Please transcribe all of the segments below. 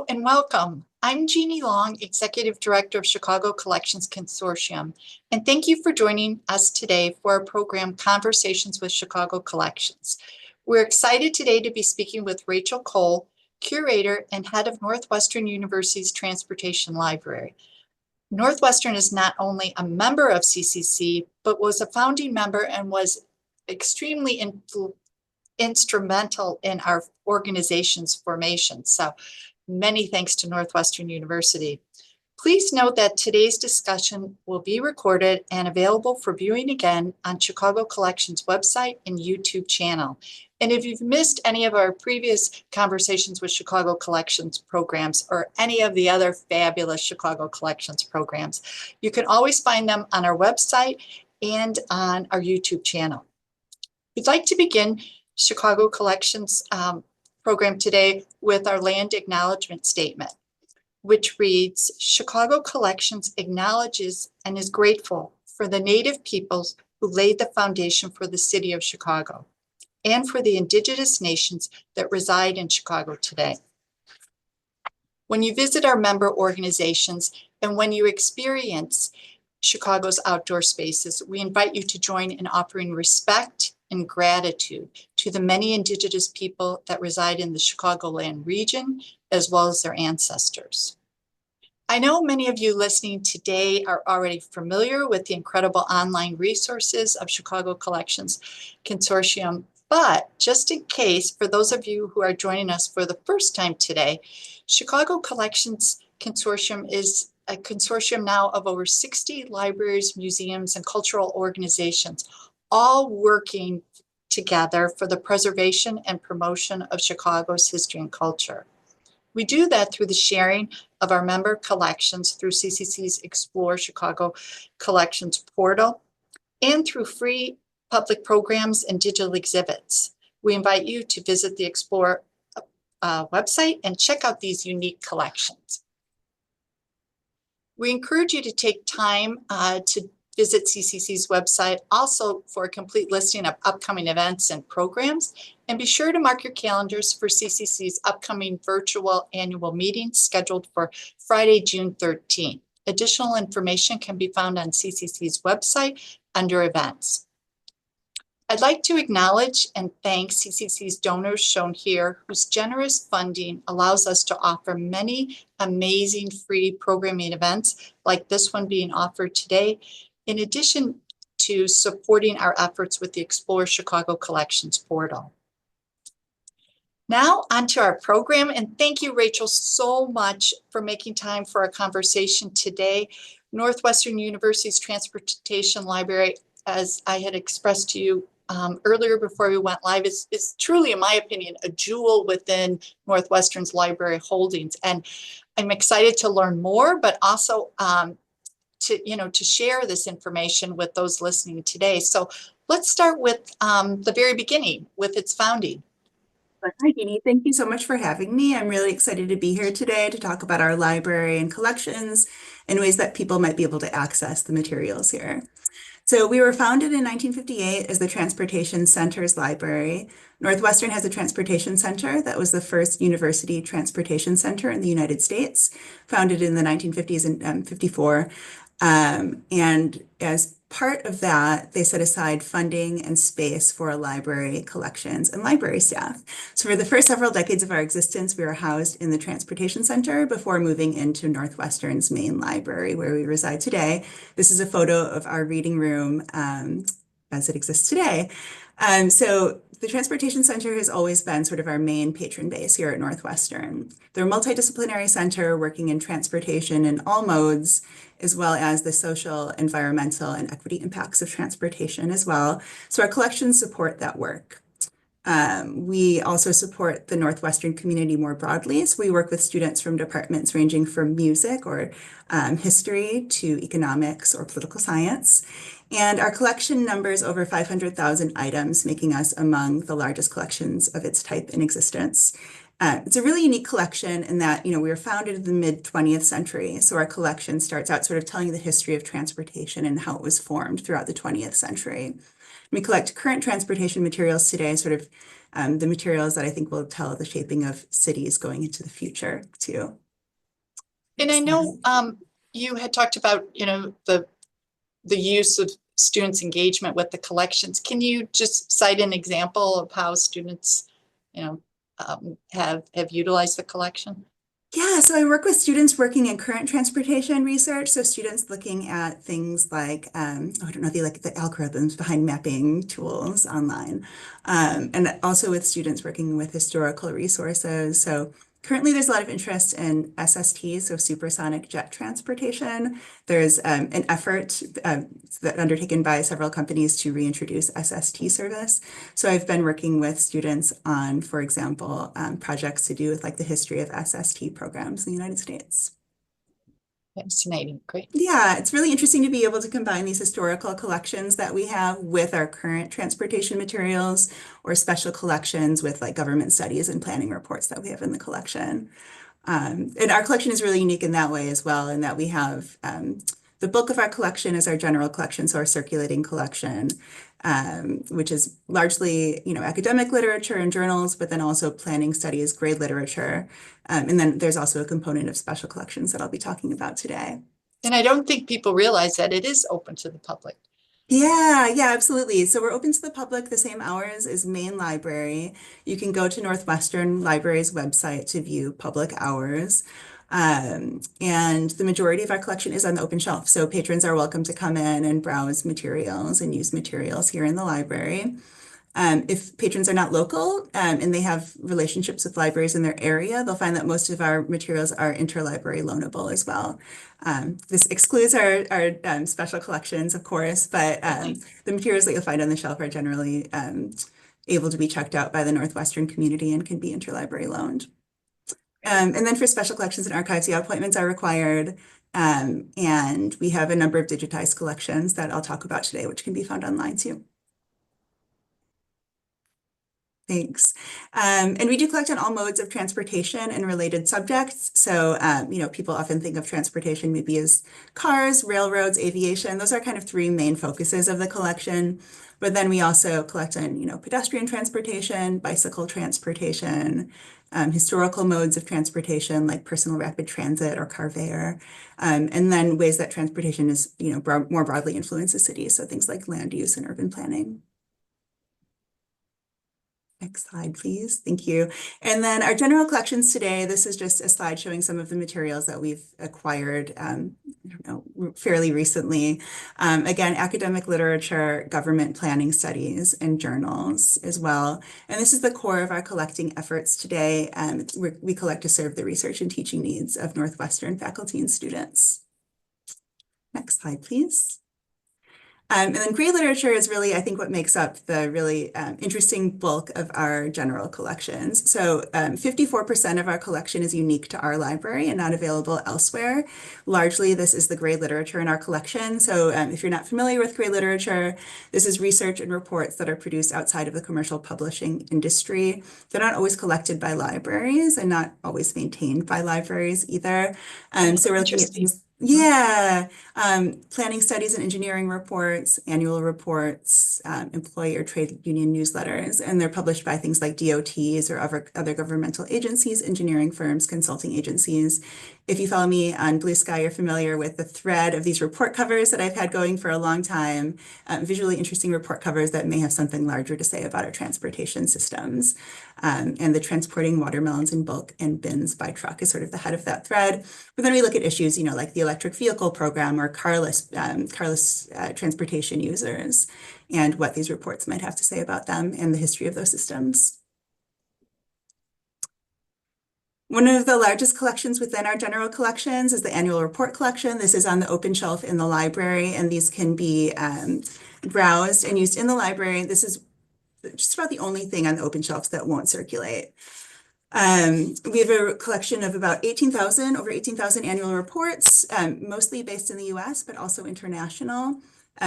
and welcome. I'm Jeannie Long, Executive Director of Chicago Collections Consortium, and thank you for joining us today for our program, Conversations with Chicago Collections. We're excited today to be speaking with Rachel Cole, Curator and Head of Northwestern University's Transportation Library. Northwestern is not only a member of CCC, but was a founding member and was extremely instrumental in our organization's formation. So many thanks to Northwestern University. Please note that today's discussion will be recorded and available for viewing again on Chicago Collections website and YouTube channel. And if you've missed any of our previous Conversations with Chicago Collections programs or any of the other fabulous Chicago Collections programs, you can always find them on our website and on our YouTube channel. We'd like to begin Chicago Collections program today with our land acknowledgement statement, which reads, Chicago Collections acknowledges and is grateful for the Native peoples who laid the foundation for the city of Chicago and for the indigenous nations that reside in Chicago today. When you visit our member organizations and when you experience Chicago's outdoor spaces, we invite you to join in offering respect and gratitude to the many indigenous people that reside in the Chicagoland region, as well as their ancestors. I know many of you listening today are already familiar with the incredible online resources of Chicago Collections Consortium, but just in case, for those of you who are joining us for the first time today, Chicago Collections Consortium is a consortium now of over 60 libraries, museums, and cultural organizations, all working together for the preservation and promotion of Chicago's history and culture. We do that through the sharing of our member collections through CCC's Explore Chicago Collections portal and through free public programs and digital exhibits. We invite you to visit the Explore website and check out these unique collections. We encourage you to take time to visit CCC's website also for a complete listing of upcoming events and programs. And be sure to mark your calendars for CCC's upcoming virtual annual meeting scheduled for Friday, June 13th. Additional information can be found on CCC's website under events. I'd like to acknowledge and thank CCC's donors shown here, whose generous funding allows us to offer many amazing free programming events like this one being offered today, in addition to supporting our efforts with the Explore Chicago Collections portal. Now onto our program, and thank you, Rachel, so much for making time for our conversation today. Northwestern University's Transportation Library, as I had expressed to you earlier before we went live, is truly, in my opinion, a jewel within Northwestern's library holdings. And I'm excited to learn more, but also to share this information with those listening today. So let's start with the very beginning, with its founding. Hi, Jeannie. Thank you so much for having me. I'm really excited to be here today to talk about our library and collections and ways that people might be able to access the materials here. So we were founded in 1958 as the Transportation Center's library. Northwestern has a transportation center that was the first university transportation center in the United States, founded in the 1950s and 54. And as part of that, they set aside funding and space for library collections and library staff. So for the first several decades of our existence, we were housed in the Transportation Center before moving into Northwestern's main library, where we reside today. This is a photo of our reading room as it exists today. So the Transportation Center has always been sort of our main patron base here at Northwestern. They're a multidisciplinary center working in transportation in all modes, as well as the social, environmental, and equity impacts of transportation as well. So our collections support that work. We also support the Northwestern community more broadly. So we work with students from departments ranging from music or history to economics or political science. And our collection numbers over 500,000 items, making us among the largest collections of its type in existence. It's a really unique collection in that, we were founded in the mid-20th century. So our collection starts out sort of telling the history of transportation and how it was formed throughout the 20th century. We collect current transportation materials today, sort of the materials that I think will tell the shaping of cities going into the future too. And I know you had talked about, the use of students' engagement with the collections. Can you just cite an example of how students, have utilized the collection? Yeah, so I work with students working in current transportation research. So students looking at things like, I don't know, the algorithms behind mapping tools online. And also with students working with historical resources. So currently there's a lot of interest in SST, so supersonic jet transportation. There's an effort undertaken by several companies to reintroduce SST service. So I've been working with students on, for example, projects to do with like the history of SST programs in the United States. Fascinating, great. Yeah, it's really interesting to be able to combine these historical collections that we have with our current transportation materials or special collections with like government studies and planning reports that we have in the collection. And our collection is really unique in that way as well, in that we have the bulk of our collection is our general collection, so our circulating collection, which is largely, academic literature and journals, but then also planning studies, grade literature. And then there's also a component of special collections that I'll be talking about today. And I don't think people realize that it is open to the public. Yeah, absolutely. So we're open to the public the same hours as main library. You can go to Northwestern Library's website to view public hours. And the majority of our collection is on the open shelf. So patrons are welcome to come in and browse materials and use materials here in the library. If patrons are not local and they have relationships with libraries in their area, they'll find that most of our materials are interlibrary loanable as well. This excludes our special collections, of course, but the materials that you'll find on the shelf are generally able to be checked out by the Northwestern community and can be interlibrary loaned. And then for special collections and archives, appointments are required. And we have a number of digitized collections that I'll talk about today, which can be found online too. Thanks. And we do collect on all modes of transportation and related subjects. So, people often think of transportation maybe as cars, railroads, aviation. Those are kind of three main focuses of the collection. But then we also collect on, pedestrian transportation, bicycle transportation, historical modes of transportation like personal rapid transit or Carvair, and then ways that transportation is, more broadly influences cities. So things like land use and urban planning. Next slide, please. Thank you. And then our general collections today, this is just a slide showing some of the materials that we've acquired, fairly recently. Again, academic literature, government planning studies, and journals as well. And this is the core of our collecting efforts today. We collect to serve the research and teaching needs of Northwestern faculty and students. Next slide, please. And then grade literature is really, I think, what makes up the really interesting bulk of our general collections. So 54% of our collection is unique to our library and not available elsewhere. Largely, this is the grade literature in our collection. So if you're not familiar with grade literature, this is research and reports that are produced outside of the commercial publishing industry. They're not always collected by libraries and not always maintained by libraries either. So we're looking at things. Yeah, planning studies and engineering reports, annual reports, employee or trade union newsletters, and they're published by things like DOTs or other governmental agencies, engineering firms, consulting agencies. If you follow me on Blue Sky, you're familiar with the thread of these report covers that I've had going for a long time, visually interesting report covers that may have something larger to say about our transportation systems. And the transporting watermelons in bulk and bins by truck is sort of the head of that thread. But then we look at issues, like the electric vehicle program or carless transportation users and what these reports might have to say about them and the history of those systems. One of the largest collections within our general collections is the annual report collection. This is on the open shelf in the library, and these can be browsed and used in the library. This is just about the only thing on the open shelves that won't circulate. We have a collection of about over 18,000 annual reports, mostly based in the US, but also international,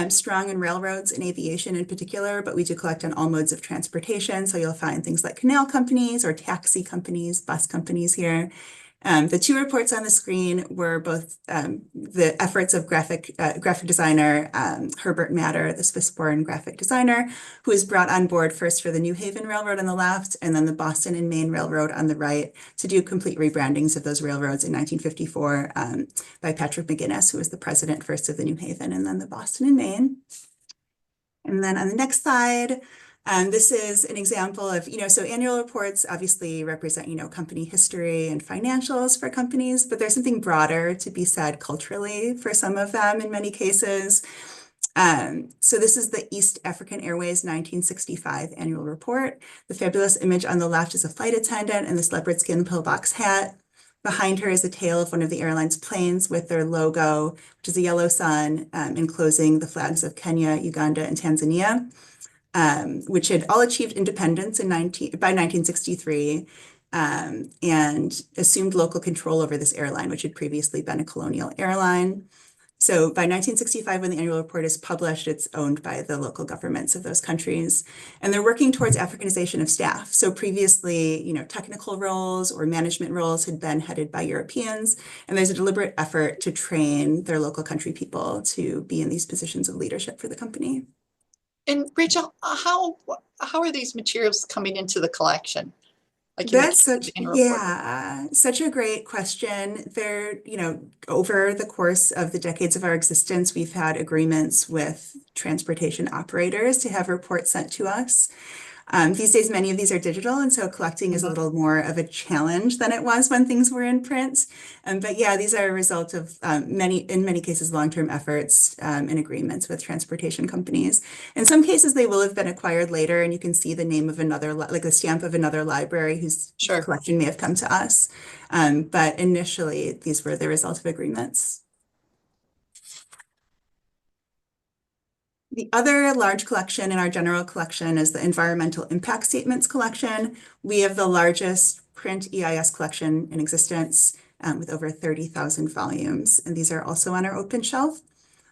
strong in railroads and aviation in particular, but we do collect on all modes of transportation. So you'll find things like canal companies or taxi companies, bus companies here. The two reports on the screen were both the efforts of graphic designer Herbert Matter, the Swiss-born graphic designer, who was brought on board first for the New Haven Railroad on the left and then the Boston and Maine Railroad on the right to do complete rebrandings of those railroads in 1954 by Patrick McGinnis, who was the president first of the New Haven and then the Boston and Maine. And then on the next slide, this is an example of, so annual reports obviously represent, company history and financials for companies, but there's something broader to be said culturally for some of them in many cases. So this is the East African Airways 1965 annual report. The fabulous image on the left is a flight attendant in this leopard skin pillbox hat. Behind her is a tail of one of the airline's planes with their logo, which is a yellow sun, enclosing the flags of Kenya, Uganda, and Tanzania, which had all achieved independence by 1963 and assumed local control over this airline, which had previously been a colonial airline. So by 1965, when the annual report is published, it's owned by the local governments of those countries. And they're working towards Africanization of staff. So previously, technical roles or management roles had been headed by Europeans. And there's a deliberate effort to train their local country people to be in these positions of leadership for the company. And Rachel, how are these materials coming into the collection? That's such a great question. They're, over the course of the decades of our existence, we've had agreements with transportation operators to have reports sent to us. These days, many of these are digital, and so collecting is a little more of a challenge than it was when things were in print. But yeah, these are a result of in many cases, long-term efforts and agreements with transportation companies. In some cases, they will have been acquired later, and you can see the name of another, like the stamp of another library whose collection may have come to us. But initially, these were the result of agreements. The other large collection in our general collection is the Environmental Impact Statements collection. We have the largest print EIS collection in existence with over 30,000 volumes, and these are also on our open shelf.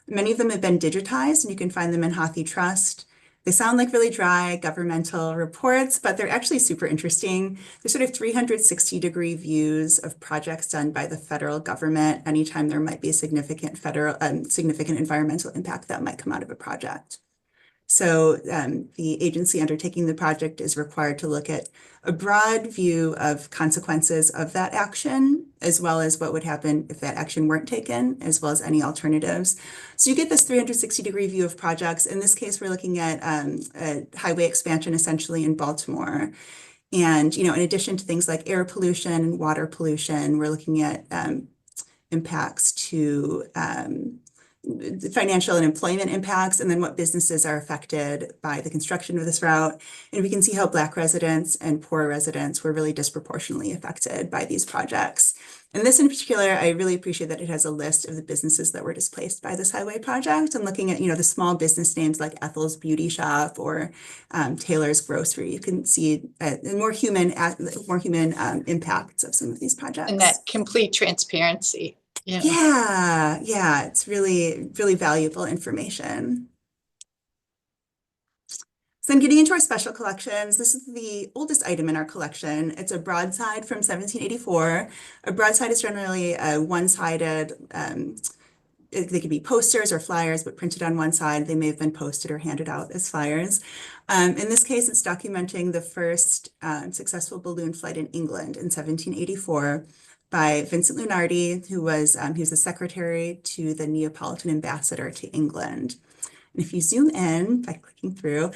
Many of them have been digitized, and you can find them in HathiTrust. They sound like really dry governmental reports, but they're actually super interesting. They're sort of 360-degree views of projects done by the federal government anytime there might be a significant environmental impact that might come out of a project. So the agency undertaking the project is required to look at a broad view of consequences of that action, as well as what would happen if that action weren't taken, as well as any alternatives. So you get this 360-degree view of projects. In this case, we're looking at a highway expansion essentially in Baltimore. And, in addition to things like air pollution and water pollution, we're looking at impacts to financial and employment impacts, and then what businesses are affected by the construction of this route. And we can see how Black residents and poor residents were really disproportionately affected by these projects. And this in particular, I really appreciate that it has a list of the businesses that were displaced by this highway project, and looking at, the small business names like Ethel's Beauty Shop or Taylor's Grocery. You can see more human impacts of some of these projects. And that complete transparency. Yeah, it's really, really valuable information. So then getting into our special collections, this is the oldest item in our collection. It's a broadside from 1784. A broadside is generally a one-sided, they could be posters or flyers, but printed on one side. They may have been posted or handed out as flyers. In this case, it's documenting the first successful balloon flight in England in 1784. By Vincent Lunardi, who was he was the secretary to the Neapolitan ambassador to England. And if you zoom in by clicking through,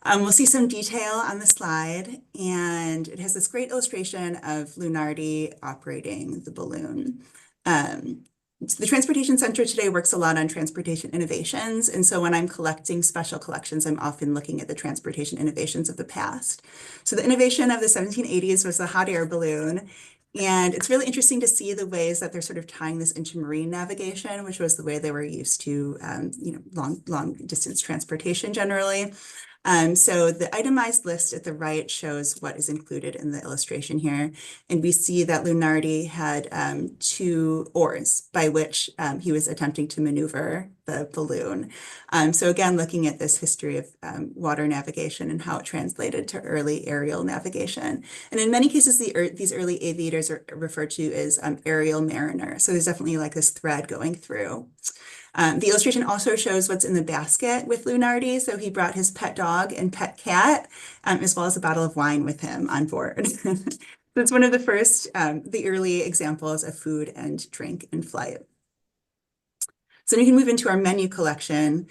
we'll see some detail on the slide, and it has this great illustration of Lunardi operating the balloon. The Transportation Center today works a lot on transportation innovations, and so when I'm collecting special collections, I'm often looking at the transportation innovations of the past. So the innovation of the 1780s was the hot air balloon. And it's really interesting to see the ways that they're sort of tying this into marine navigation, which was the way they were used to, long distance transportation generally. So the itemized list at the right shows what is included in the illustration here. And we see that Lunardi had two oars by which he was attempting to maneuver the balloon. So again, looking at this history of water navigation and how it translated to early aerial navigation. And in many cases, these early aviators are referred to as aerial mariners. So there's definitely like this thread going through. The illustration also shows what's in the basket with Lunardi. So he brought his pet dog and pet cat, as well as a bottle of wine with him on board. That's one of the first, the early examples of food and drink in flight. So we can move into our menu collection.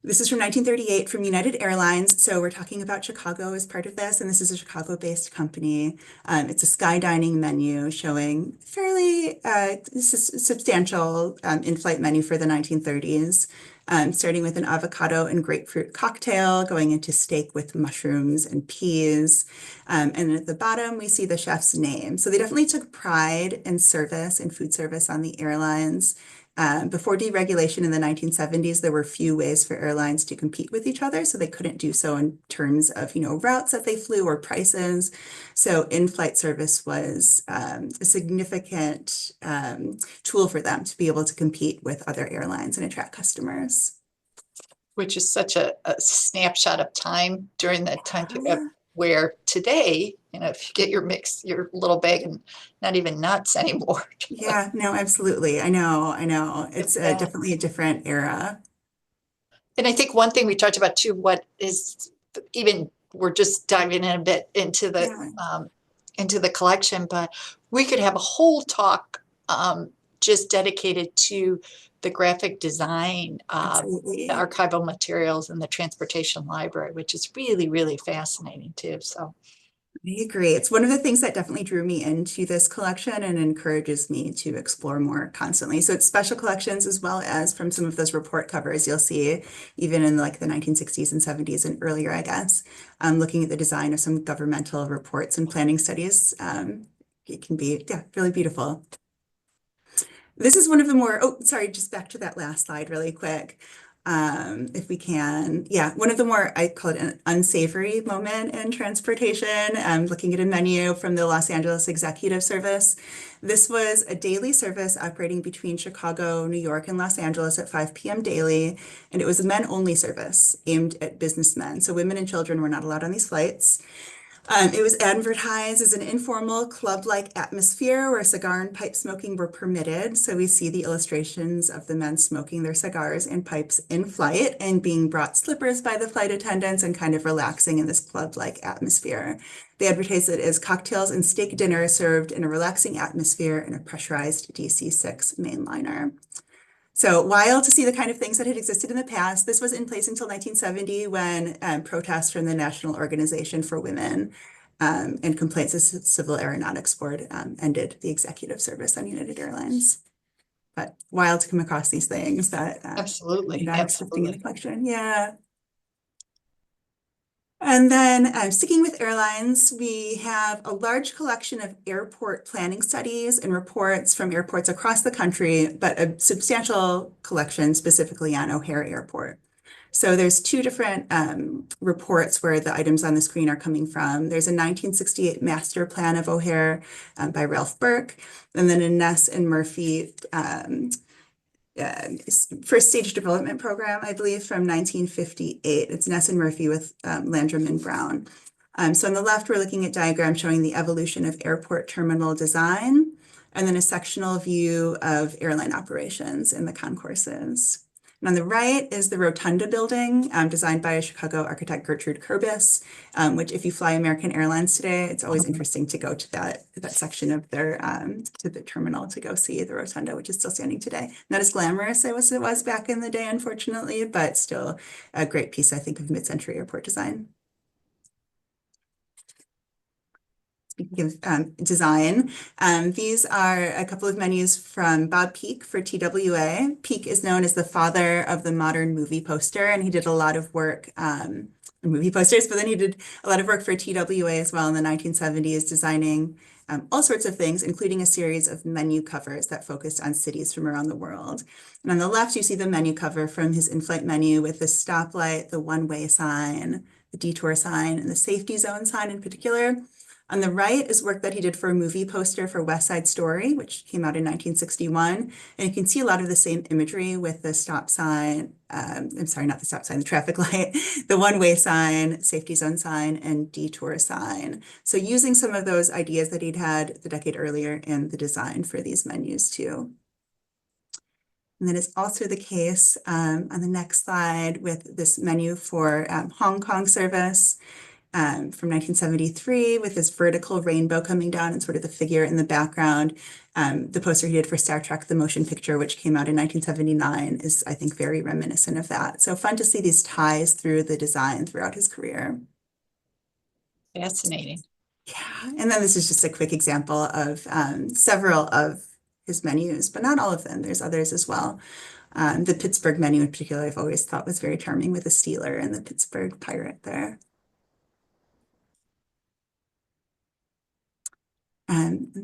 This is from 1938 from United Airlines. So we're talking about Chicago as part of this, and this is a Chicago-based company. It's a sky dining menu showing fairly substantial in-flight menu for the 1930s, starting with an avocado and grapefruit cocktail, going into steak with mushrooms and peas. And at the bottom, we see the chef's name. So they definitely took pride in service and food service on the airlines. Before deregulation in the 1970s, there were few ways for airlines to compete with each other, so they couldn't do so in terms of, routes that they flew or prices. So in-flight service was a significant tool for them to be able to compete with other airlines and attract customers. Which is such a snapshot of time during that time period, Yeah. where today, if you get your little bag and not even nuts anymore. Yeah, no, absolutely. I know. It's Yeah. definitely a different era. And I think one thing we talked about too, what is even, we're just diving in a bit into the collection, but we could have a whole talk just dedicated to the graphic design, Absolutely. the archival materials and the transportation library, which is really, really fascinating too. So I agree. It's one of the things that definitely drew me into this collection and encourages me to explore more constantly. So it's special collections as well as from some of those report covers you'll see even in like the 1960s and 70s and earlier, I guess, looking at the design of some governmental reports and planning studies. It can be, really beautiful. This is one of the more, just back to that last slide really quick. If we can, one of the more, I call it an unsavory moment in transportation. Looking at a menu from the Los Angeles Executive Service. This was a daily service operating between Chicago, New York, and Los Angeles at 5 p.m. daily. And it was a men-only service aimed at businessmen. So women and children were not allowed on these flights. It was advertised as an informal club-like atmosphere where cigar and pipe smoking were permitted. So we see the illustrations of the men smoking their cigars and pipes in flight and being brought slippers by the flight attendants and kind of relaxing in this club-like atmosphere. They advertised it as cocktails and steak dinner served in a relaxing atmosphere in a pressurized DC-6 mainliner. So wild to see the kind of things that had existed in the past. This was in place until 1970 when protests from the National Organization for Women and complaints of Civil Aeronautics Board ended the executive service on United Airlines. But wild to come across these things that absolutely, I'm expecting in the absolutely. collection. Yeah. And then sticking with airlines, we have a large collection of airport planning studies and reports from airports across the country, but a substantial collection specifically on O'Hare Airport. So there's two different reports where the items on the screen are coming from. There's a 1968 master plan of O'Hare by Ralph Burke, and then a Ness and Murphy first stage development program, I believe, from 1958. It's Ness and Murphy with Landrum and Brown. So on the left, we're looking at diagrams showing the evolution of airport terminal design, and then a sectional view of airline operations in the concourses. And on the right is the Rotunda building, designed by Chicago architect Gertrude Kurbis, which if you fly American Airlines today, it's always interesting to go to that section of their, to the terminal to go see the Rotunda, which is still standing today. Not as glamorous as it was back in the day, unfortunately, but still a great piece, I think, of mid-century airport design. Speaking of design, these are a couple of menus from Bob Peak for TWA. Peak is known as the father of the modern movie poster, and he did a lot of work on movie posters, but then he did a lot of work for TWA as well in the 1970s, designing all sorts of things, including a series of menu covers that focused on cities from around the world. And on the left, you see the menu cover from his in-flight menu with the stoplight, the one-way sign, the detour sign, and the safety zone sign in particular. On the right is work that he did for a movie poster for West Side Story, which came out in 1961. And you can see a lot of the same imagery with the stop sign, I'm sorry, not the stop sign, the traffic light, the one-way sign, safety zone sign, and detour sign. So using some of those ideas that he'd had the decade earlier in the design for these menus too. And that is also the case on the next slide with this menu for Hong Kong service from 1973 with this vertical rainbow coming down and sort of the figure in the background. The poster he did for Star Trek, the motion picture, which came out in 1979, is, I think, very reminiscent of that. So fun to see these ties through the design throughout his career. Fascinating. Yeah, and then this is just a quick example of several of his menus, but not all of them. There's others as well. The Pittsburgh menu in particular, I've always thought was very charming with the Steeler and the Pittsburgh Pirate there.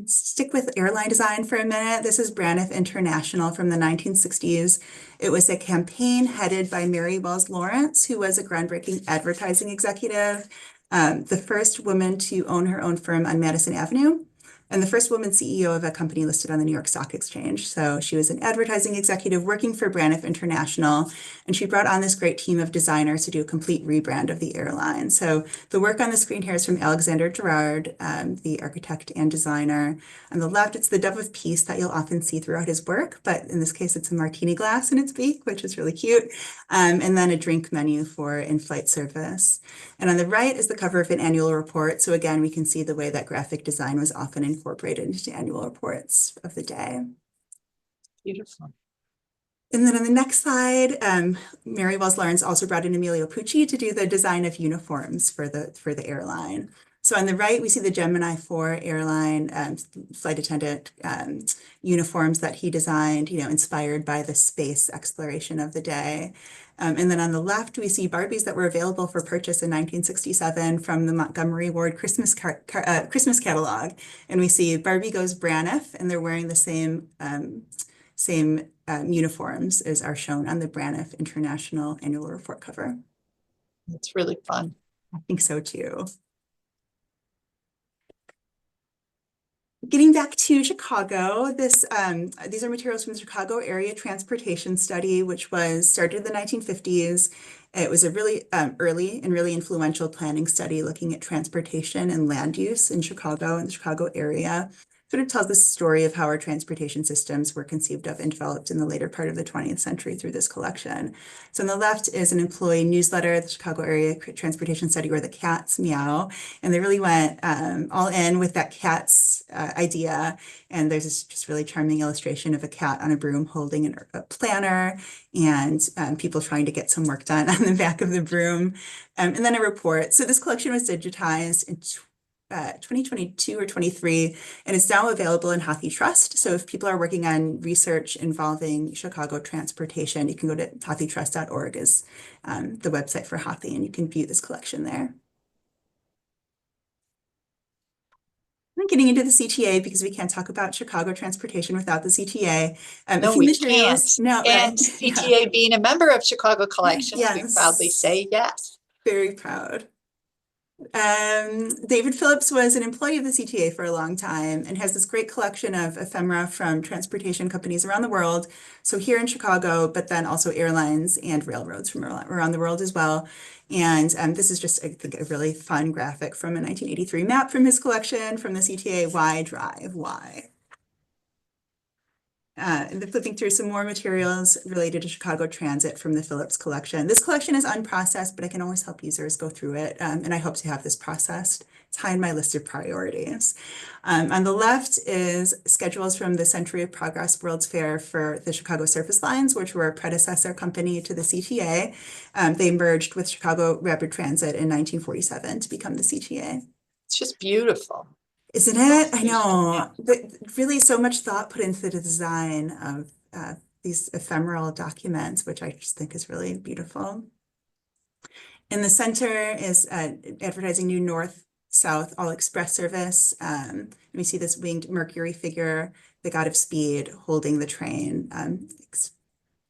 Stick with airline design for a minute. This is Braniff International from the 1960s. It was a campaign headed by Mary Wells Lawrence, who was a groundbreaking advertising executive, the first woman to own her own firm on Madison Avenue, and the first woman CEO of a company listed on the New York Stock Exchange. So she was an advertising executive working for Braniff International, and she brought on this great team of designers to do a complete rebrand of the airline. So the work on the screen here is from Alexander Gerard, the architect and designer. On the left, it's the dove of peace that you'll often see throughout his work, but in this case, it's a martini glass in its beak, which is really cute. And then a drink menu for in-flight service. And on the right is the cover of an annual report. So again, we can see the way that graphic design was often incorporated into annual reports of the day. Beautiful. And then on the next slide, Mary Wells Lawrence also brought in Emilio Pucci to do the design of uniforms for the airline. So on the right, we see the Gemini 4 airline flight attendant uniforms that he designed, inspired by the space exploration of the day. And then on the left, we see Barbies that were available for purchase in 1967 from the Montgomery Ward Christmas catalog. And we see Barbie Goes Braniff, and they're wearing the same uniforms as are shown on the Braniff International annual report cover. It's really fun. I think so too. Getting back to Chicago, these are materials from the Chicago Area Transportation Study, which was started in the 1950s. It was a really early and really influential planning study looking at transportation and land use in Chicago and the Chicago area. Sort of tells the story of how our transportation systems were conceived of and developed in the later part of the 20th century through this collection. So on the left is an employee newsletter, the Chicago Area Transportation Study, or the CATS meow. And they really went all in with that CATS idea. And there's this just really charming illustration of a cat on a broom holding a planner and people trying to get some work done on the back of the broom. And then a report. So this collection was digitized in 2022 or 23, and it's now available in HathiTrust. So if people are working on research involving Chicago transportation, you can go to hathitrust.org is the website for Hathi, and you can view this collection there. I'm getting into the CTA because we can't talk about Chicago transportation without the CTA. No, we can't. No, and right? CTA being a member of Chicago Collections, Yes. we proudly say yes. Very proud. David Phillips was an employee of the CTA for a long time and has this great collection of ephemera from transportation companies around the world. So here in Chicago, but then also airlines and railroads from around the world as well. And this is just, I think, a really fun graphic from a 1983 map from his collection from the CTA. Why drive? Why? And flipping through some more materials related to Chicago Transit from the Phillips collection. This collection is unprocessed, but I can always help users go through it. And I hope to have this processed. It's high on my list of priorities. On the left is schedules from the Century of Progress World's Fair for the Chicago Surface Lines, which were a predecessor company to the CTA. They merged with Chicago Rapid Transit in 1947 to become the CTA. It's just beautiful. Isn't it? I know, but really so much thought put into the design of these ephemeral documents, which I just think is really beautiful. In the center is advertising new north-south all-express service. We see this winged Mercury figure, the god of speed, holding the train,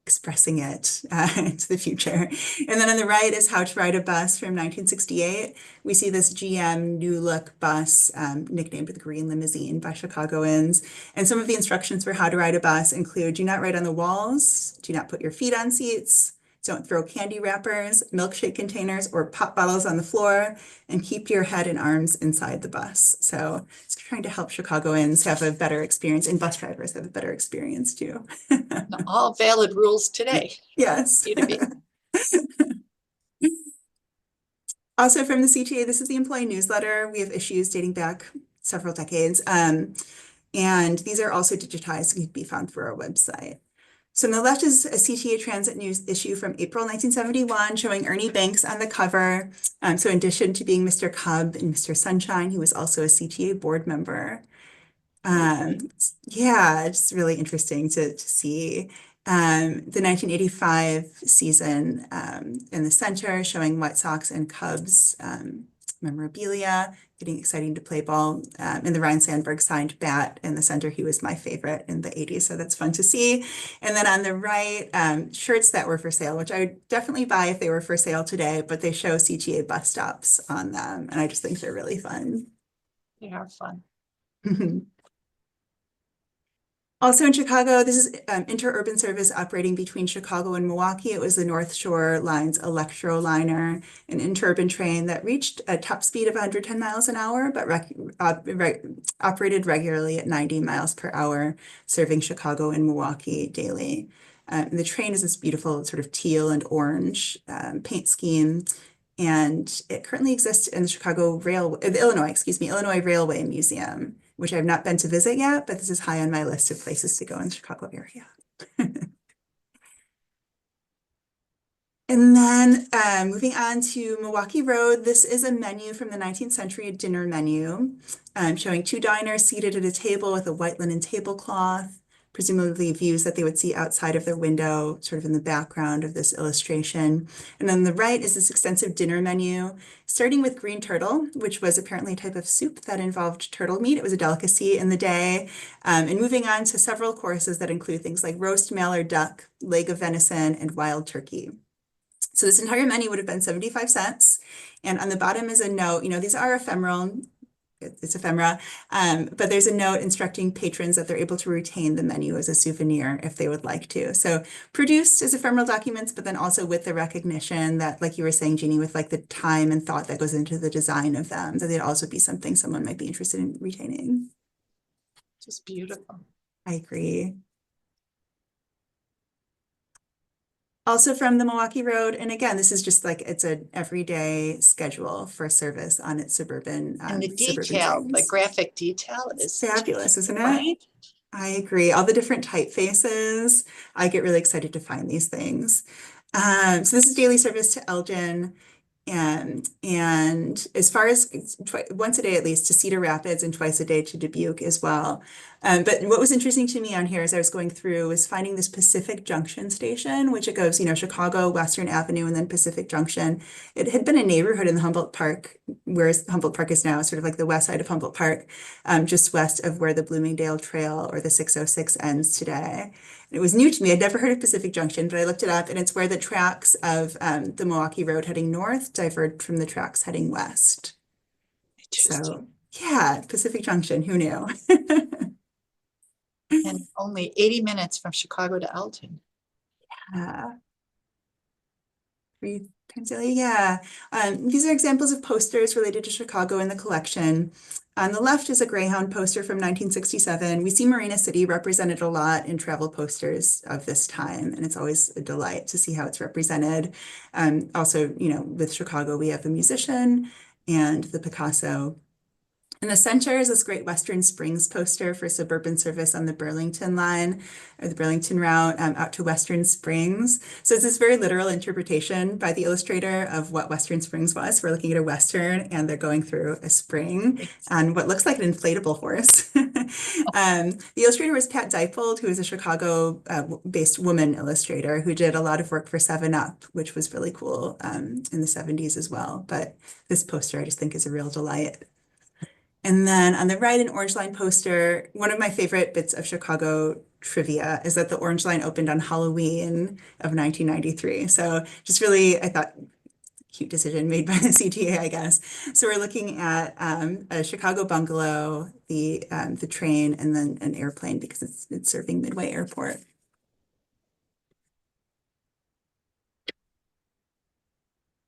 expressing it into the future. And then on the right is How to Ride a Bus from 1968. We see this GM new look bus, nicknamed the Green Limousine by Chicagoans. And some of the instructions for how to ride a bus include: do not ride on the walls, do not put your feet on seats, don't throw candy wrappers, milkshake containers, or pop bottles on the floor, and keep your head and arms inside the bus. So it's trying to help Chicagoans have a better experience, and bus drivers have a better experience too. All valid rules today. Yes. B2B. Also from the CTA, this is the employee newsletter. We have issues dating back several decades. And these are also digitized and can be found through our website. So on the left is a CTA Transit News issue from April 1971 showing Ernie Banks on the cover. So in addition to being Mr. Cub and Mr. Sunshine, he was also a CTA board member. Yeah, it's really interesting to see. The 1985 season in the center showing White Sox and Cubs memorabilia, getting exciting to play ball. And the Ryan Sandberg signed bat in the center. He was my favorite in the 80s, so that's fun to see. And then on the right, shirts that were for sale, which I would definitely buy if they were for sale today, but they show CTA bus stops on them, and I just think they're really fun. They are fun. Also in Chicago, this is interurban service operating between Chicago and Milwaukee. It was the North Shore Line's Electroliner, an interurban train that reached a top speed of 110 miles an hour, but operated regularly at 90 miles per hour, serving Chicago and Milwaukee daily. The train is this beautiful sort of teal and orange paint scheme, and it currently exists in the Illinois Railway Museum, which I've not been to visit yet, but this is high on my list of places to go in the Chicago area. And then moving on to Milwaukee Road, this is a menu from the 19th century, a dinner menu, showing two diners seated at a table with a white linen tablecloth, presumably views that they would see outside of their window, sort of in the background of this illustration. And on the right is this extensive dinner menu, starting with green turtle, which was apparently a type of soup that involved turtle meat. It was a delicacy in the day. And moving on to several courses that include things like roast mallard duck, leg of venison, and wild turkey. So this entire menu would have been 75 cents. And on the bottom is a note, these are ephemeral, it's ephemera, but there's a note instructing patrons that they're able to retain the menu as a souvenir if they would like to. So produced as ephemeral documents, but then also with the recognition that, like you were saying, Jeannie, with like the time and thought that goes into the design of them, that they'd also be something someone might be interested in retaining. Just beautiful. I agree. Also from the Milwaukee Road, and again, this is just like, it's an everyday schedule for service on its suburban And the suburban detail, the trains. graphic detail is Fabulous, isn't it? right. I agree. All the different typefaces. I get really excited to find these things. So this is daily service to Elgin. And as far as once a day at least to Cedar Rapids and twice a day to Dubuque as well. But what was interesting to me on here as I was going through was finding this Pacific Junction station, which it goes, Chicago, Western Avenue, and then Pacific Junction. It had been a neighborhood in the Humboldt Park, whereas Humboldt Park is now sort of like the west side of Humboldt Park, just west of where the Bloomingdale Trail or the 606 ends today. It was new to me. I'd never heard of Pacific Junction, but I looked it up, and it's where the tracks of the Milwaukee Road heading north diverged from the tracks heading west. So yeah, Pacific Junction, who knew? And only 80 minutes from Chicago to Elgin. 3 times daily, yeah. These are examples of posters related to Chicago in the collection. On the left is a Greyhound poster from 1967. We see Marina City represented a lot in travel posters of this time, and it's always a delight to see how it's represented. Also, with Chicago, we have the musician and the Picasso. In the center is this Great Western Springs poster for suburban service on the Burlington line, or the Burlington route out to Western Springs. So it's this very literal interpretation by the illustrator of what Western Springs was. We're looking at a Western, and they're going through a spring on what looks like an inflatable horse. The illustrator was Pat Dippold, who is a Chicago-based woman illustrator who did a lot of work for 7-Up, which was really cool in the 70s as well. But this poster I just think is a real delight. And then on the right, an orange line poster, one of my favorite bits of Chicago trivia is that the Orange Line opened on Halloween of 1993. So just really, I thought, cute decision made by the CTA, I guess. So we're looking at a Chicago bungalow, the train, and then an airplane because it's serving Midway Airport.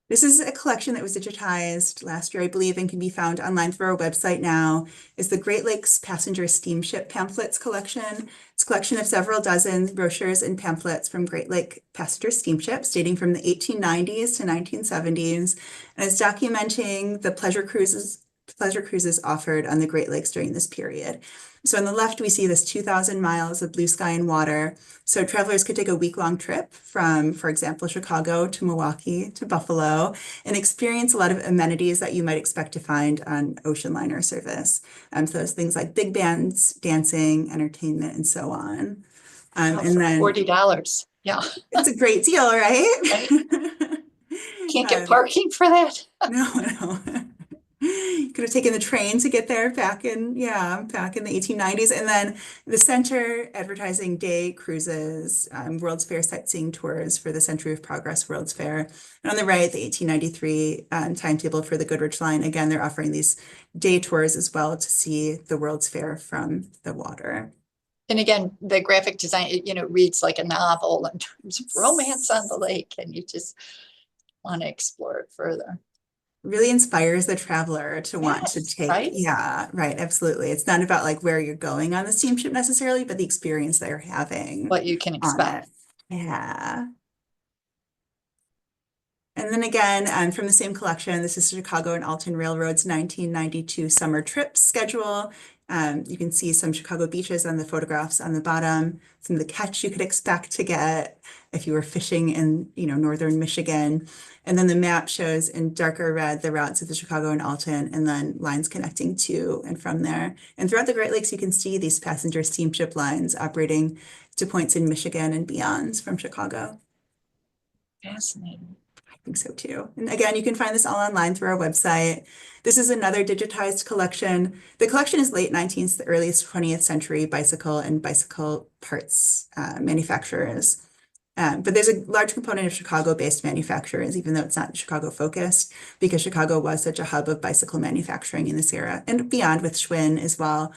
This is a collection that was digitized last year, I believe, and can be found online through our website now. It's the Great Lakes Passenger Steamship Pamphlets Collection. It's a collection of several dozen brochures and pamphlets from Great Lake passenger steamships dating from the 1890s to 1970s. And it's documenting the pleasure cruises offered on the Great Lakes during this period. So on the left, we see this 2,000 miles of blue sky and water. So travelers could take a week-long trip from, for example, Chicago to Milwaukee to Buffalo and experience a lot of amenities that you might expect to find on ocean liner service. So those things like big bands, dancing, entertainment, and so on. And then $40. Yeah. It's a great deal, right? Can't get parking for that. No. Could have taken the train to get there back in the 1890s. And then the center advertising day cruises, World's Fair sightseeing tours for the Century of Progress World's Fair. And on the right, the 1893 timetable for the Goodrich Line. Again, they're offering these day tours as well to see the World's Fair from the water. And again, the graphic design, it reads like a novel in terms of romance on the lake, and you just want to explore it further. Really inspires the traveler to want to take, right? Yeah, right, absolutely. It's not about like where you're going on the steamship necessarily, but the experience they're having. What you can expect. Yeah. And then again, from the same collection, this is Chicago and Alton Railroad's 1992 summer trip schedule. You can see some Chicago beaches on the photographs on the bottom, some of the catch you could expect to get if you were fishing in, northern Michigan. And then the map shows in darker red the routes of the Chicago and Alton, and then lines connecting to and from there. And throughout the Great Lakes, you can see these passenger steamship lines operating to points in Michigan and beyond from Chicago. Fascinating. I think so too. And again, you can find this all online through our website. This is another digitized collection. The collection is late 19th to earliest 20th century bicycle and bicycle parts manufacturers. But there's a large component of Chicago-based manufacturers, even though it's not Chicago-focused, because Chicago was such a hub of bicycle manufacturing in this era, and beyond with Schwinn as well.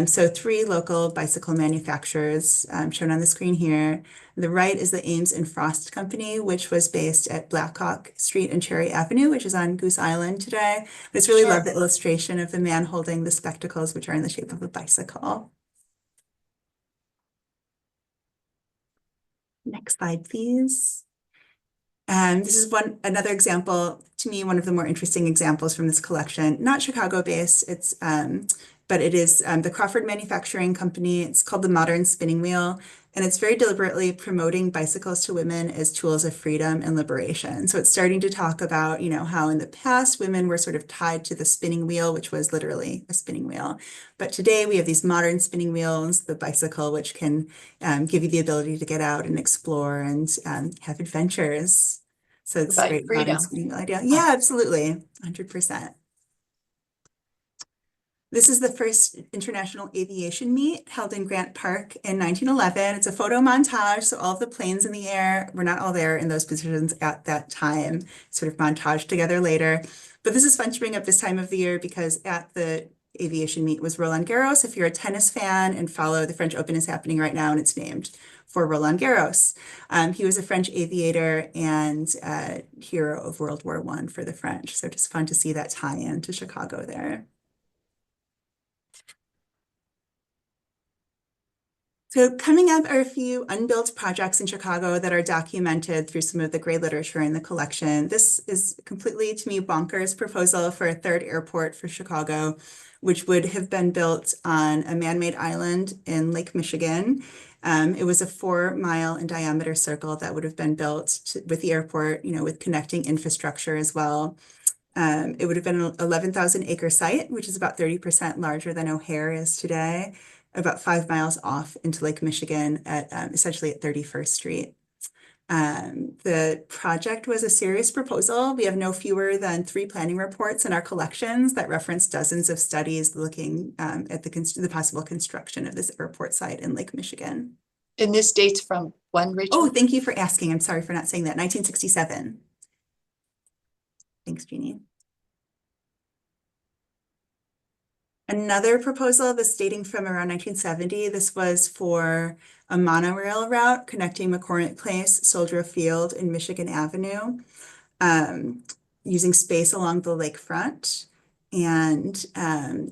So 3 local bicycle manufacturers shown on the screen here. The right is the Ames and Frost Company, which was based at Blackhawk Street and Cherry Avenue, which is on Goose Island today. But it's really loved the illustration of the man holding the spectacles, which are in the shape of a bicycle. Next slide, please. This is another example, to me, one of the more interesting examples from this collection. Not Chicago-based, but it is the Crawford Manufacturing Company. It's called the Modern Spinning Wheel, and it's very deliberately promoting bicycles to women as tools of freedom and liberation. So it's starting to talk about, how in the past women were sort of tied to the spinning wheel, which was literally a spinning wheel. But today we have these modern spinning wheels, the bicycle, which can give you the ability to get out and explore and have adventures. So it's a great modern spinning wheel idea. Yeah, absolutely, 100%. This is the first International Aviation Meet held in Grant Park in 1911. It's a photo montage, so all of the planes in the air were not all there in those positions at that time, sort of montaged together later. But this is fun to bring up this time of the year because at the aviation meet was Roland Garros. If you're a tennis fan and follow, the French Open is happening right now, and it's named for Roland Garros. He was a French aviator and hero of World War I for the French. So just fun to see that tie in to Chicago there. So coming up are a few unbuilt projects in Chicago that are documented through some of the gray literature in the collection. This is completely, to me, bonkers proposal for a 3rd airport for Chicago, which would have been built on a man-made island in Lake Michigan. It was a 4-mile in diameter circle that would have been built with the airport, with connecting infrastructure as well. It would have been an 11,000 acre site, which is about 30% larger than O'Hare is today, about 5 miles off into Lake Michigan at essentially at 31st Street. The project was a serious proposal. We have no fewer than 3 planning reports in our collections that reference dozens of studies looking at the possible construction of this airport site in Lake Michigan. And this dates from when, Oh, Rachel? thank you for asking. I'm sorry for not saying that. 1967. Thanks, Jeannie. Another proposal, this dating from around 1970, this was for a monorail route connecting McCormick Place, Soldier Field, and Michigan Avenue, using space along the lakefront. And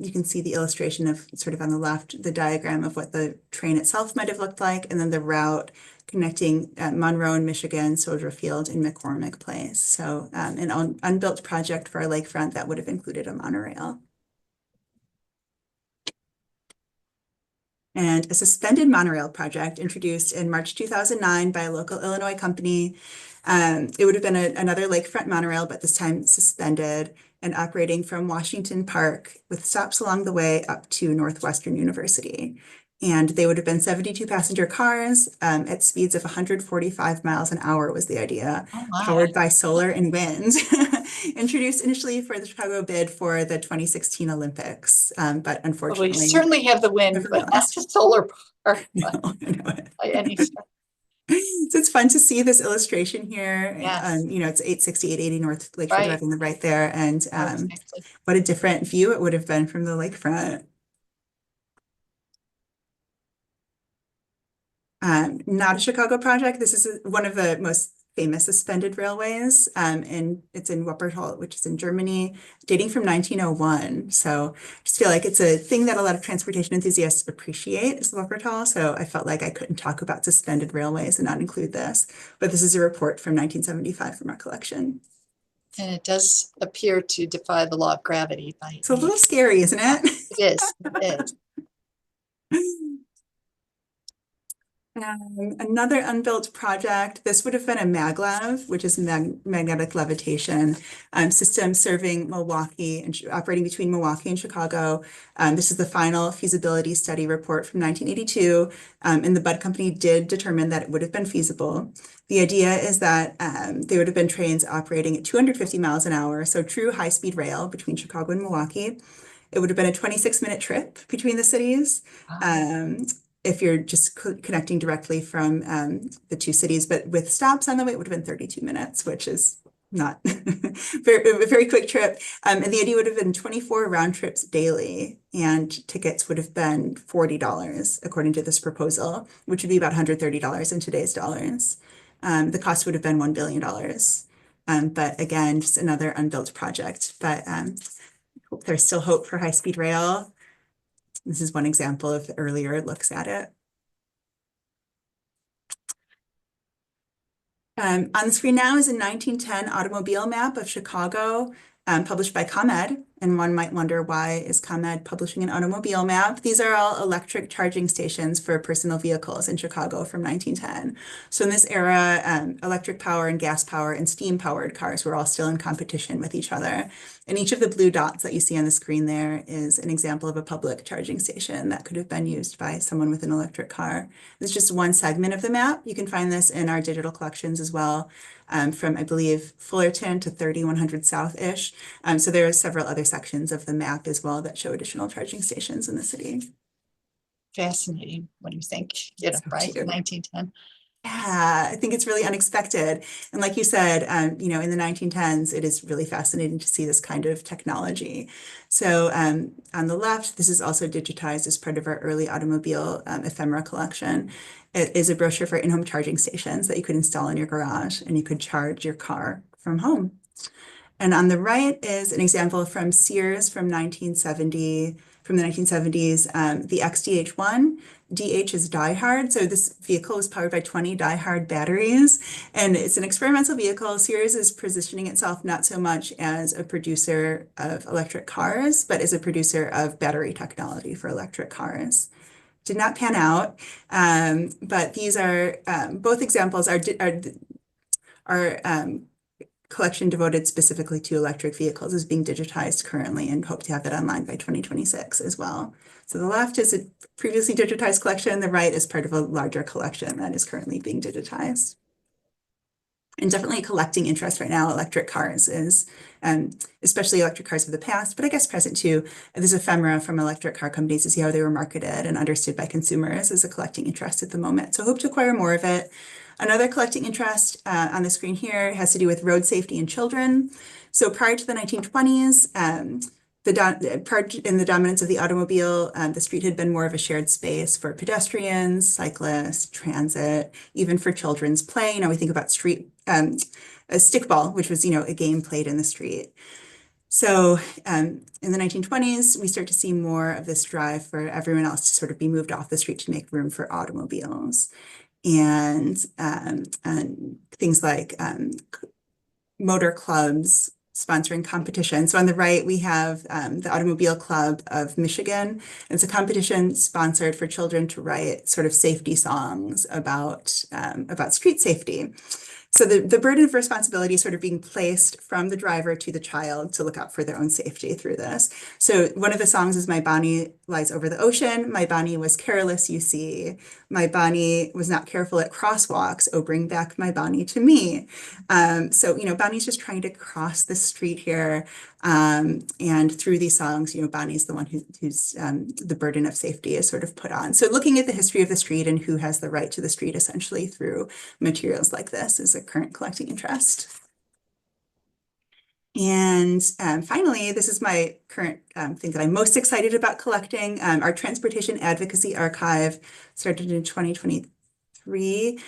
you can see the illustration of sort of on the left, the diagram of what the train itself might have looked like, and then the route connecting Monroe in Michigan, Soldier Field, and McCormick Place. So an unbuilt project for our lakefront that would have included a monorail. And a suspended monorail project introduced in March 2009 by a local Illinois company. It would have been another lakefront monorail, but this time suspended and operating from Washington Park with stops along the way up to Northwestern University. And they would have been 72 passenger cars at speeds of 145 miles an hour was the idea, powered by solar and wind. Introduced initially for the Chicago bid for the 2016 Olympics, but Well, we unfortunately certainly have the wind, never but not realized. the solar power No, I know it. by any stretch. So it's fun to see this illustration here. Yes. You know, it's 860, 880 North Lakeshore Right. Drive on the right there. And Exactly. what a different view it would have been from the lakefront. Not a Chicago project. This is one of the most famous suspended railways, and it's in Wuppertal, which is in Germany, dating from 1901. So I just feel like it's a thing that a lot of transportation enthusiasts appreciate is Wuppertal. So I felt like I couldn't talk about suspended railways and not include this. But this is a report from 1975 from our collection. And it does appear to defy the law of gravity by It's a little scary, isn't it? It is. It is. Another unbuilt project, this would have been a maglev, which is magnetic levitation system serving Milwaukee and operating between Milwaukee and Chicago. This is the final feasibility study report from 1982, and the Budd Company did determine that it would have been feasible. The idea is that they would have been trains operating at 250 miles an hour, so true high-speed rail between Chicago and Milwaukee. It would have been a 26-minute trip between the cities. If you're just connecting directly from the two cities, but with stops on the way, it would have been 32 minutes, which is not a very quick trip. And the idea would have been 24 round trips daily, and tickets would have been $40, according to this proposal, which would be about $130 in today's dollars. The cost would have been $1 billion. But again, just another unbuilt project. But hope there's still hope for high-speed rail. This is one example of earlier looks at it. On the screen now is a 1910 automobile map of Chicago, published by ComEd. And one might wonder, why is ComEd publishing an automobile map? These are all electric charging stations for personal vehicles in Chicago from 1910. So in this era, electric power and gas power and steam powered cars were all still in competition with each other. And each of the blue dots that you see on the screen there is an example of a public charging station that could have been used by someone with an electric car. This is just one segment of the map. You can find this in our digital collections as well, from, I believe, Fullerton to 3100 South-ish. So there are several other sections of the map as well that show additional charging stations in the city. Fascinating. What do you think? So Right, too. 1910. Yeah, I think it's really unexpected. And like you said, you know, in the 1910s, it is really fascinating to see this kind of technology. So on the left, this is also digitized as part of our early automobile ephemera collection. It is a brochure for in-home charging stations that you could install in your garage, and you could charge your car from home. And on the right is an example from Sears from 1970, from the 1970s, the XDH1. DH is diehard. So this vehicle is powered by 20 diehard batteries, and it's an experimental vehicle. Sears is positioning itself not so much as a producer of electric cars, but as a producer of battery technology for electric cars. Did not pan out, but these are both examples are collection devoted specifically to electric vehicles is being digitized currently, and hope to have that online by 2026 as well. So the left is a previously digitized collection, the right is part of a larger collection that is currently being digitized. and definitely collecting interest right now. Electric cars is, especially electric cars of the past, but I guess present too. There's ephemera from electric car companies to see how they were marketed and understood by consumers as a collecting interest at the moment. So hope to acquire more of it. Another collecting interest on the screen here has to do with road safety and children. So prior to the 1920s, in the dominance of the automobile, the street had been more of a shared space for pedestrians, cyclists, transit, even for children's play. Now we think about street a stickball, which was, a game played in the street. So in the 1920s, we start to see more of this drive for everyone else to sort of be moved off the street to make room for automobiles. And things like motor clubs sponsoring competition. So on the right, we have the Automobile Club of Michigan. It's a competition sponsored for children to write sort of safety songs about street safety. So the burden of responsibility is sort of being placed from the driver to the child to look out for their own safety through this. So one of the songs is "My Bonnie Lies Over the Ocean." My Bonnie was careless, you see. My Bonnie was not careful at crosswalks. Oh, bring back my Bonnie to me. So, Bonnie's just trying to cross the street here. And through these songs, Bonnie's the one who's the burden of safety is sort of put on. So looking at the history of the street and who has the right to the street essentially through materials like this is a current collecting interest. And finally, this is my current thing that I'm most excited about collecting. Our Transportation Advocacy Archive started in 2023,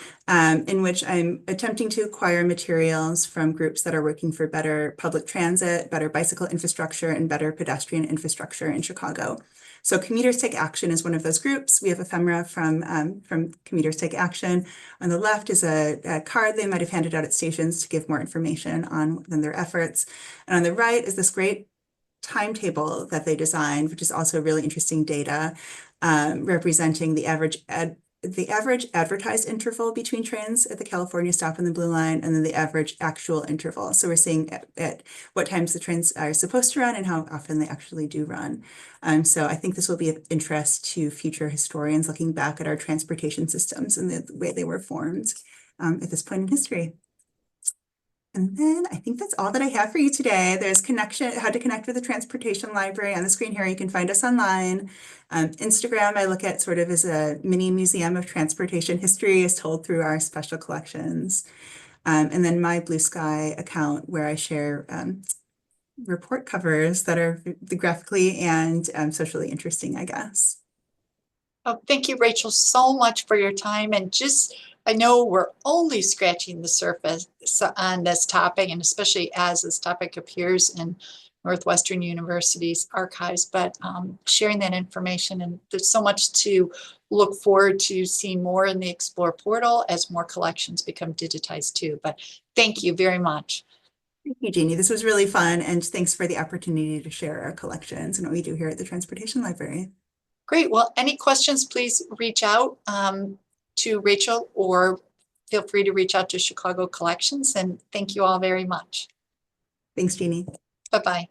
in which I'm attempting to acquire materials from groups that are working for better public transit, better bicycle infrastructure, and better pedestrian infrastructure in Chicago. So Commuters Take Action is one of those groups. We have ephemera from Commuters Take Action. On the left is a card they might have handed out at stations to give more information on their efforts. And on the right is this great timetable that they designed, which is also really interesting data, representing the average advertised interval between trains at the California stop and the Blue Line, and then the average actual interval. So we're seeing at what times the trains are supposed to run and how often they actually do run. So I think this will be of interest to future historians looking back at our transportation systems and the way they were formed at this point in history. And then I think that's all that I have for you today. There's how to connect with the Transportation Library on the screen here. You can find us online. Instagram, I look at sort of as a mini museum of transportation history as told through our special collections. And then my Blue Sky account where I share report covers that are graphically and socially interesting, I guess. Oh, thank you, Rachel, so much for your time. And I know we're only scratching the surface on this topic, and especially as this topic appears in Northwestern University's archives, but sharing that information, and there's so much to look forward to seeing more in the Explore portal as more collections become digitized too. But thank you very much. Thank you, Jeannie. This was really fun, and thanks for the opportunity to share our collections and what we do here at the Transportation Library. Great. Well, any questions, please reach out to Rachel, or feel free to reach out to Chicago Collections. And thank you all very much. Thanks, Jeannie. Bye-bye.